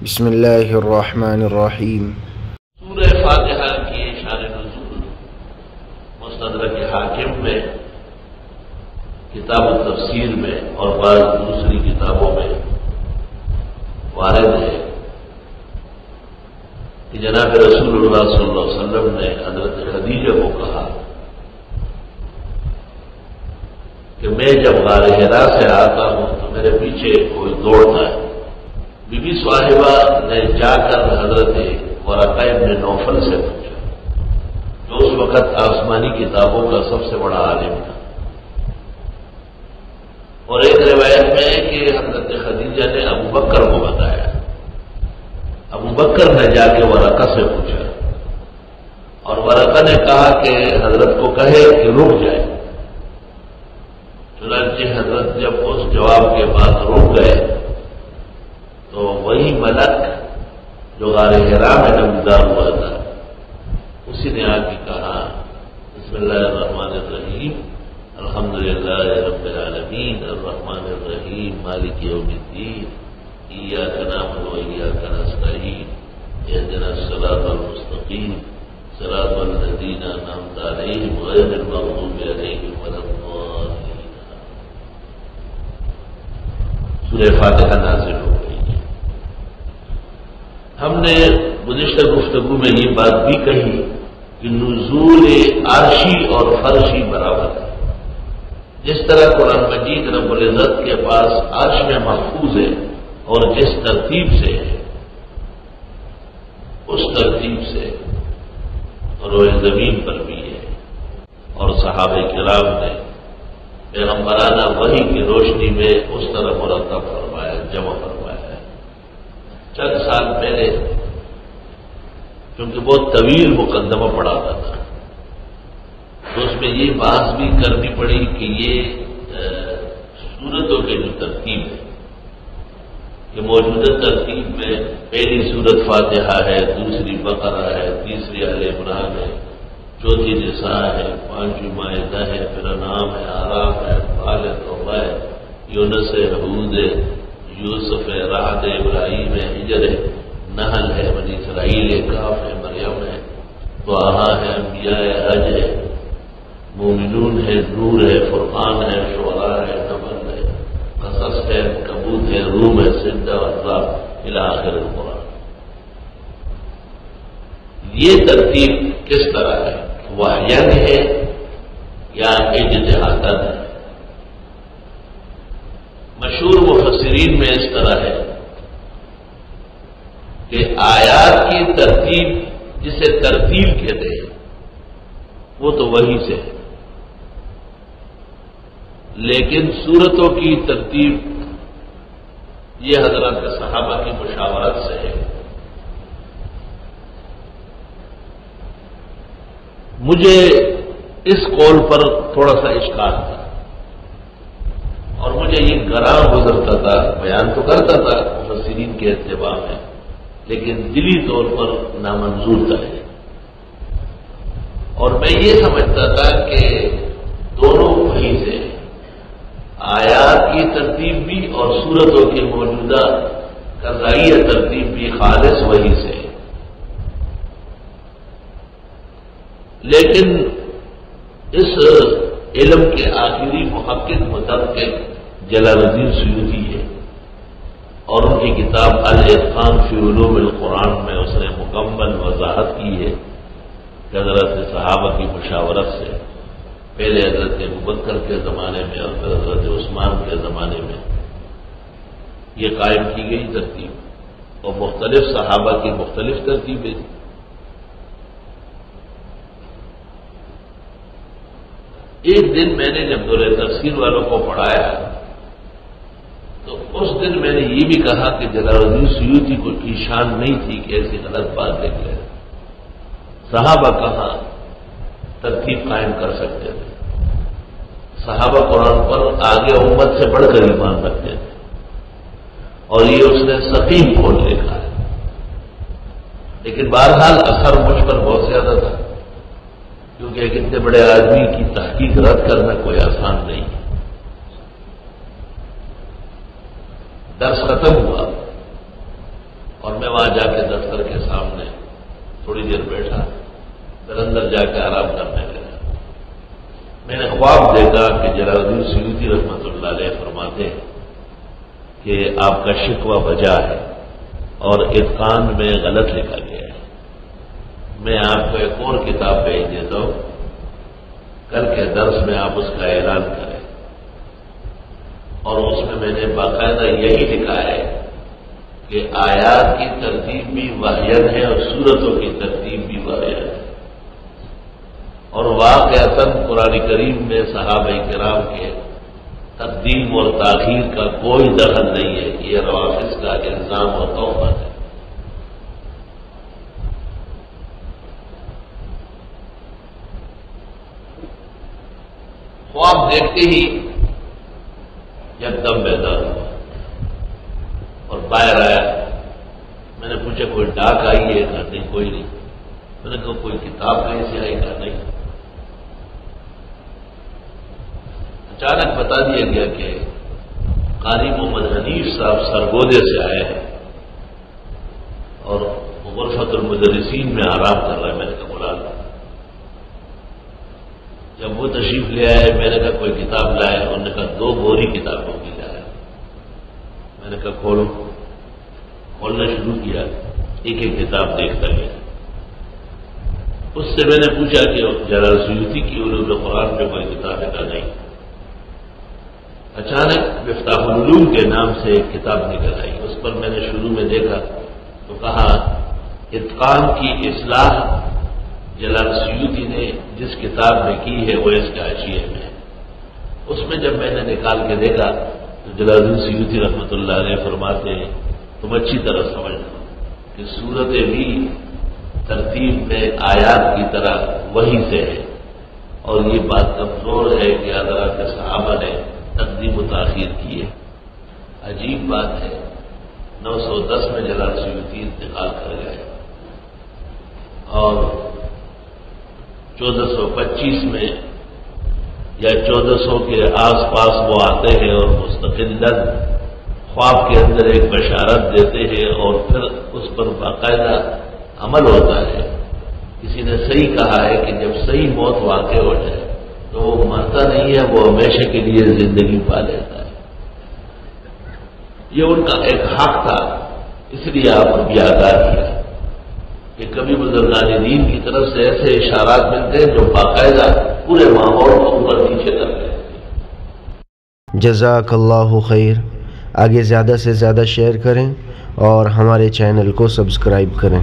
بسم اللہ الرحمن الرحیم۔ سورہ فاتحہ کی شان نزول مستدرک حاکم میں، کتاب التفسیر میں اور بعض دوسری کتابوں میں وارد ہے کہ جناب رسول اللہ صلی اللہ علیہ وسلم نے حضرت خدیجہ کو کہا کہ میں جب غار حرا سے آتا ہوں تو میرے پیچھے کوئی دوڑتا ہے۔ بی بی صاحبہ نے جا کر حضرت ورقہ ابن نوفل سے پوچھا، جو اس وقت آسمانی کتابوں کا سب سے بڑا عالم تھا، اور ایک روایت میں ہے کہ حضرت خدیجہ نے ابو بکر کو بتایا۔ ابو بکر نے جا کے ورقہ سے پوچھا اور ورقہ نے کہا کہ حضرت کو کہے کہ رک جائے۔ چنانچہ حضرت جب اس جواب کے بعد رک گئے تو وہی ملک جو غار حرا میں نمودار ہوا تھا اسی نے آ کے کہا، بسم اللہ الرحمن الرحیم، الحمدللہ رب العالمین الرحمن الرحیم مالک یوم الدین، ایاک نعبد و ایاک نستعین، اہدنا الصراط المستقیم، صراط الذین انعمت علیہم غیر المغضوب علیہم ولا الضالین۔ سورہ فاتحہ نازل ہو گئی۔ ہم نے گزشتہ گفتگو میں یہ بات بھی کہی کہ نزول عرشی اور فرشی برابر ہے۔ جس طرح قرآن مجید رب العزت کے پاس عرش میں محفوظ ہے اور جس ترتیب سے ہے اس ترتیب سے روئے زمین پر بھی ہے، اور صحابہ کرام نے پیغمبرانہ وحی کی روشنی میں اس طرح مرتب فرمایا، جمع فرمایا۔ چند سال پہلے کیونکہ بہت طویل مقدمہ پڑھاتا تھا تو اس میں یہ بحث بھی کرنی پڑی کہ یہ سورتوں کی جو ترتیب ہے کہ موجودہ ترتیب میں پہلی سورت فاتحہ ہے، دوسری بقرہ ہے، تیسری آل عمران ہے، چوتھی نساء ہے، پانچویں مائدہ ہے، پھر انعام ہے، اعراف ہے، انفال ہے، توبہ ہے، یونس ہے، ہود ہے، یوسف ہے، رعد ہے، ابراہیم ہے، ہجر ہے، نحل ہے، بنی اسرائیل ہے، کاف ہے، مریم ہے، طٰہٰ ہے، انبیاء ہے، حج ہے، مومنون ہے، نور ہے، فرقان ہے، شعراء ہے، نمل ہے، قصص ہے، کبوت ہے، روم ہے، سجدہ اور احزاب الی آخر القرآن۔ یہ ترتیب کس طرح ہے؟ وحیاً ہے یا اجتہاداً ہے؟ مشہور مفسرین میں اس طرح ہے کہ آیات کی ترتیب جسے ترتیب کہتے ہیں وہ تو وحی سے ہے، لیکن سورتوں کی ترتیب یہ حضرات صحابہ کی مشاورت سے ہے۔ مجھے اس قول پر تھوڑا سا اشکال تھا اور مجھے یہ گراں گزرتا تھا، بیان تو کرتا تھا مفسرین کے اتباع میں، لیکن دلی طور پر نامنظور تھا ہے، اور میں یہ سمجھتا تھا کہ دونوں وحی سے آیات کی ترتیب بھی اور سورتوں کی موجودہ قضائیہ ترتیب بھی خالص وحی سے ہے۔ لیکن اس علم کے آخری محقق متفقہ جلال الدین سیوطی ہے، اور ان کی کتاب الاتقان فی علوم القرآن میں اس نے مکمل وضاحت کی ہے کہ حضرت صحابہ کی مشاورت سے پہلے حضرت ابوبکر کے زمانے میں اور پھر حضرت عثمان کے زمانے میں یہ قائم کی گئی ترتیب، اور مختلف صحابہ کی مختلف ترتیبیں۔ ایک دن میں نے جب دورہ تفسیر والوں کو پڑھایا تو اس دن میں نے یہ بھی کہا کہ جلال الدین سیوطی کو کی شان نہیں تھی کہ ایسی غلط بات نکلے۔ صحابہ کہاں ترتیب قائم کر سکتے تھے؟ صحابہ قرآن پر آگے امت سے بڑھ کر ایمان رکھتے تھے، اور یہ اس نے سقیم کھول لکھا ہے، لیکن بہرحال اثر مجھ پر بہت زیادہ تھا، کیونکہ ایک اتنے بڑے آدمی کی تحقیق رد کرنا کوئی آسان نہیں ہے۔ درس ختم ہوا اور میں وہاں جا کے دفتر کے سامنے تھوڑی دیر بیٹھا، پھر اندر جا کے آرام کرنے لگا۔ میں نے خواب دیکھا کہ جلال الدین سیوطی رحمۃ اللہ علیہ فرماتے ہیں کہ آپ کا شکوہ بجا ہے اور اتقان میں غلط لکھا گیا ہے، میں آپ کو ایک اور کتاب بھیج دیتا ہوں، کل کے درس میں آپ اس کا اعلان کریں۔ اور اس میں نے باقاعدہ یہی لکھا ہے کہ آیات کی ترتیب بھی واحد ہے اور سورتوں کی ترتیب بھی واحد ہے، اور واقعتاً قرآن کریم میں صحابہ کرام کے تقدیم اور تاخیر کا کوئی دخل نہیں ہے، یہ روافض کا الزام اور تہمت ہے۔ خواب دیکھتے ہی یکدم بیدار ہوا اور باہر آیا۔ میں نے پوچھا کوئی ڈاک آئی ہے؟ کہا نہیں کوئی نہیں۔ میں نے کہا کوئی کتاب کہیں سے آئی؟ کہا نہیں۔ اچانک بتا دیا گیا کہ قاری محمد حنیف صاحب سرگودے سے آئے ہیں اور غرفت المدرسین میں آرام کر رہے ہیں۔ میں نے کہا بلا لو۔ جب وہ تشریف لے آئے میں نے کہا کوئی کتاب لائے؟ انہوں نے کہا 2 بوری کتابوں کی لائے۔ میں نے کہا کھولو۔ کھولنا شروع کیا، ایک ایک کتاب دیکھتا گیا۔ اس سے میں نے پوچھا کہ جلال سیوطی کی علوم قرآن میں کوئی کتاب ہے؟ کہا نہیں۔ اچانک مفتاح العلوم کے نام سے ایک کتاب نکل آئی، اس پر میں نے شروع میں دیکھا تو کہا اتقان کی اصلاح جلال سیوطی نے جس کتاب میں کی ہے وہ اس کے حاشیے میں ہے۔ اس میں جب میں نے نکال کے دیکھا تو جلال الدین سیوطی رحمۃ اللہ علیہ فرماتے ہیں تم اچھی طرح سمجھنا کہ صورتیں بھی ترتیب میں آیات کی طرح وہی سے ہے، اور یہ بات کمزور ہے کہ حضرات صحابہ نے تقدیم و تاخیر کی ہے۔ عجیب بات ہے، 910 میں جلال سیوطی انتقال کر گئے اور 1425 میں یا 1400 کے آس پاس وہ آتے ہیں اور مستقلاً خواب کے اندر ایک بشارت دیتے ہیں اور پھر اس پر باقاعدہ عمل ہوتا ہے۔ کسی نے صحیح کہا ہے کہ جب صحیح موت واقع ہو جائے تو وہ مرتا نہیں ہے، وہ ہمیشہ کے لیے زندگی پا لیتا ہے۔ یہ ان کا ایک حق تھا، اس لیے آپ کو بھی آگاہ کیا کہ کبھی بزرگان دین کی طرف سے ایسے اشارات ملتے ہیں جو باقاعدہ پورے ماحول کو اوپر نیچے کر دیتے ہیں۔ جزاک اللہ خیر۔ آگے زیادہ سے زیادہ شیئر کریں اور ہمارے چینل کو سبسکرائب کریں۔